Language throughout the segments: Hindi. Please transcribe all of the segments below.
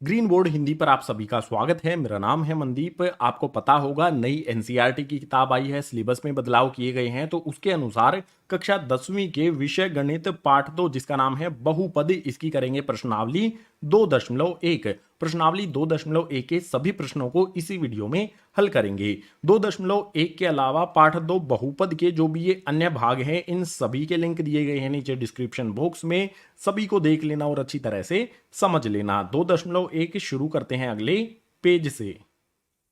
ग्रीन बोर्ड हिंदी पर आप सभी का स्वागत है। मेरा नाम है मनदीप। आपको पता होगा नई एनसीईआरटी की किताब आई है, सिलेबस में बदलाव किए गए हैं। तो उसके अनुसार कक्षा 10वीं के विषय गणित पाठ 2 जिसका नाम है बहुपद, इसकी करेंगे प्रश्नावली 2.1। प्रश्नावली 2.1 के सभी प्रश्नों को इसी वीडियो में हल करेंगे। 2.1 के अलावा पाठ 2 बहुपद के जो भी ये अन्य भाग हैं, इन सभी के लिंक दिए गए हैं नीचे डिस्क्रिप्शन बॉक्स में। सभी को देख लेना और अच्छी तरह से समझ लेना। 2.1 शुरू करते हैं अगले पेज से।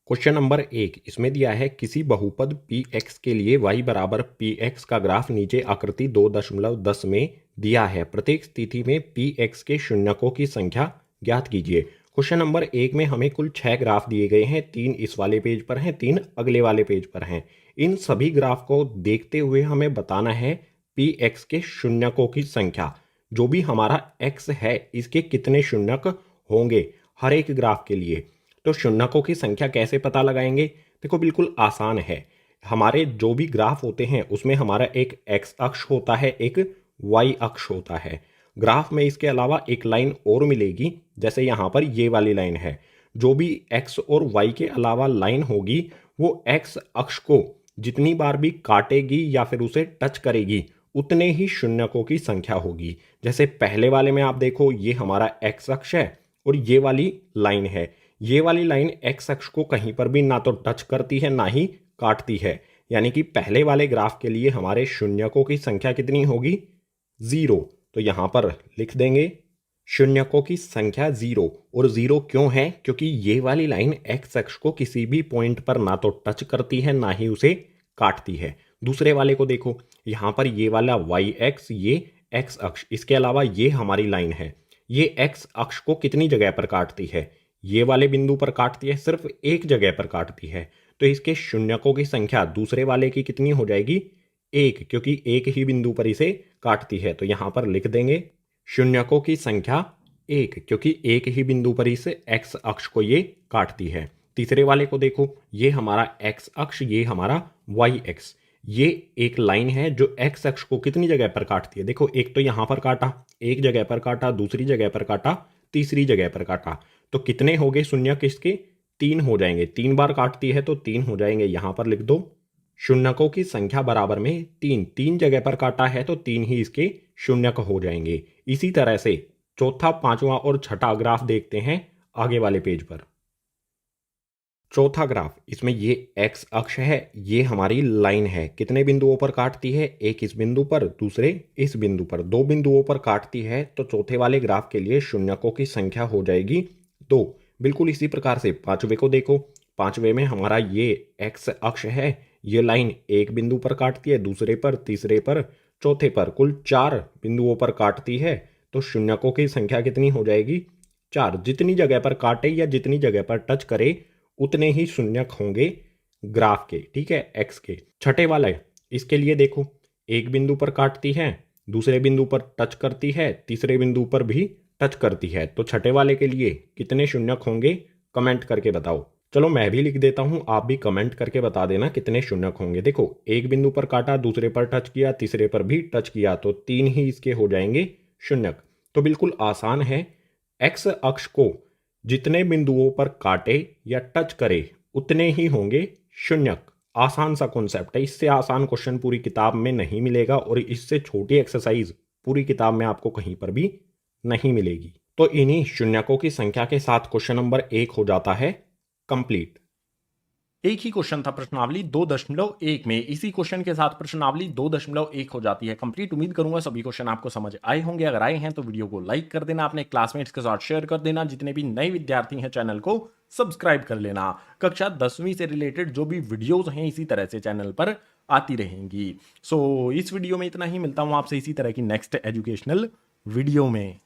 क्वेश्चन नंबर 1 इसमें दिया है किसी बहुपद px के लिए y बराबर px का ग्राफ नीचे आकृति 2.10 में दिया है। प्रत्येक स्थिति में px के शून्यकों की संख्या ज्ञात कीजिए। क्वेश्चन नंबर 1 में हमें कुल 6 ग्राफ दिए गए हैं। 3 इस वाले पेज पर हैं, 3 अगले वाले पेज पर हैं। इन सभी ग्राफ को देखते हुए हमें बताना है px के शून्यकों की संख्या। जो भी हमारा x है इसके कितने शून्यक होंगे हर एक ग्राफ के लिए। तो शून्यकों की संख्या कैसे पता लगाएंगे? देखो बिल्कुल आसान है। हमारे जो भी ग्राफ होते हैं उसमें हमारा एक एक्स अक्ष होता है, एक वाई अक्ष होता है। ग्राफ में इसके अलावा एक लाइन और मिलेगी, जैसे यहाँ पर ये वाली लाइन है। जो भी एक्स और वाई के अलावा लाइन होगी वो एक्स अक्ष को जितनी बार भी काटेगी या फिर उसे टच करेगी उतने ही शून्यकों की संख्या होगी। जैसे पहले वाले में आप देखो, ये हमारा एक्स अक्ष है और ये वाली लाइन है। ये वाली लाइन एक्स अक्ष को कहीं पर भी ना तो टच करती है ना ही काटती है। यानी कि पहले वाले ग्राफ के लिए हमारे शून्यकों की संख्या कितनी होगी? 0। तो यहां पर लिख देंगे शून्यकों की संख्या 0। और 0 क्यों है? क्योंकि ये वाली लाइन एक्स अक्ष को किसी भी पॉइंट पर ना तो टच करती है ना ही उसे काटती है। दूसरे वाले को देखो, यहां पर ये वाला वाई एक्स, ये एक्स अक्ष, इसके अलावा ये हमारी लाइन है। ये एक्स अक्ष को कितनी जगह पर काटती है? ये वाले बिंदु पर काटती है, सिर्फ एक जगह पर काटती है। तो इसके शून्यकों की संख्या दूसरे वाले की कितनी हो जाएगी? 1, क्योंकि एक ही बिंदु पर इसे काटती है। तो यहां पर लिख देंगे शून्यकों की संख्या 1, क्योंकि एक ही बिंदु पर इस एक्स अक्ष को ये काटती है। तीसरे वाले को देखो, ये हमारा एक्स अक्ष, ये हमारा वाई एक्स। ये एक लाइन है जो एक्स अक्ष को कितनी जगह पर काटती है? देखो, एक तो यहां पर काटा, एक जगह पर काटा, दूसरी जगह पर काटा, तीसरी जगह पर काटा। तो कितने हो गए शून्यक इसके? 3 हो जाएंगे। 3 बार काटती है तो 3 हो जाएंगे। यहां पर लिख दो शून्यकों की संख्या बराबर में 3। 3 जगह पर काटा है तो 3 ही इसके शून्यक हो जाएंगे। इसी तरह से चौथा, पांचवा और छठा ग्राफ देखते हैं आगे वाले पेज पर। चौथा ग्राफ, इसमें ये एक्स अक्ष है, ये हमारी लाइन है। कितने बिंदुओं पर काटती है? एक इस बिंदु पर, दूसरे इस बिंदु पर। 2 बिंदुओं पर काटती है। तो चौथे वाले ग्राफ के लिए शून्यकों की संख्या हो जाएगी 2। बिल्कुल इसी प्रकार से पांचवे को देखो। पांचवे में हमारा ये एक्स अक्ष है, ये लाइन एक बिंदु पर काटती है, दूसरे पर, तीसरे पर, चौथे पर। कुल 4 बिंदुओं पर काटती है। तो शून्यकों की संख्या कितनी हो जाएगी? 4। जितनी जगह पर काटे या जितनी जगह पर टच करे उतने ही शून्यक होंगे ग्राफ के, ठीक है, एक्स के। छठे वाला इसके लिए देखो, एक बिंदु पर काटती है, दूसरे बिंदु पर टच करती है, तीसरे बिंदु पर भी टच करती है। तो छठे वाले के लिए कितने शून्यक होंगे? कमेंट करके बताओ। चलो मैं भी लिख देता हूं, आप भी कमेंट करके बता देना कितने शून्यक होंगे। देखो, एक बिंदु पर काटा, दूसरे पर टच किया, तीसरे पर भी टच किया, तो 3 ही इसके हो जाएंगे शून्यक। तो बिल्कुल आसान है। एक्स अक्ष को जितने बिंदुओं पर काटे या टच करे उतने ही होंगे शून्यक। आसान सा कॉन्सेप्ट है। इससे आसान क्वेश्चन पूरी किताब में नहीं मिलेगा और इससे छोटी एक्सरसाइज पूरी किताब में आपको कहीं पर भी नहीं मिलेगी। तो इन्हीं शून्यकों की संख्या के साथ क्वेश्चन नंबर 1 हो जाता है कंप्लीट। एक ही क्वेश्चन था प्रश्नावली 2.1 में। इसी क्वेश्चन के साथ प्रश्नावली 2.1 हो जाती है कंप्लीट। उम्मीद करूंगा सभी क्वेश्चन आपको समझ आए होंगे। अगर आए हैं तो वीडियो को लाइक कर देना, अपने क्लासमेट्स के साथ शेयर कर देना। जितने भी नए विद्यार्थी हैं चैनल को सब्सक्राइब कर लेना। कक्षा 10वीं से रिलेटेड जो भी वीडियोज हैं इसी तरह से चैनल पर आती रहेंगी। सो इस वीडियो में इतना ही। मिलता हूं आपसे इसी तरह की नेक्स्ट एजुकेशनल वीडियो में।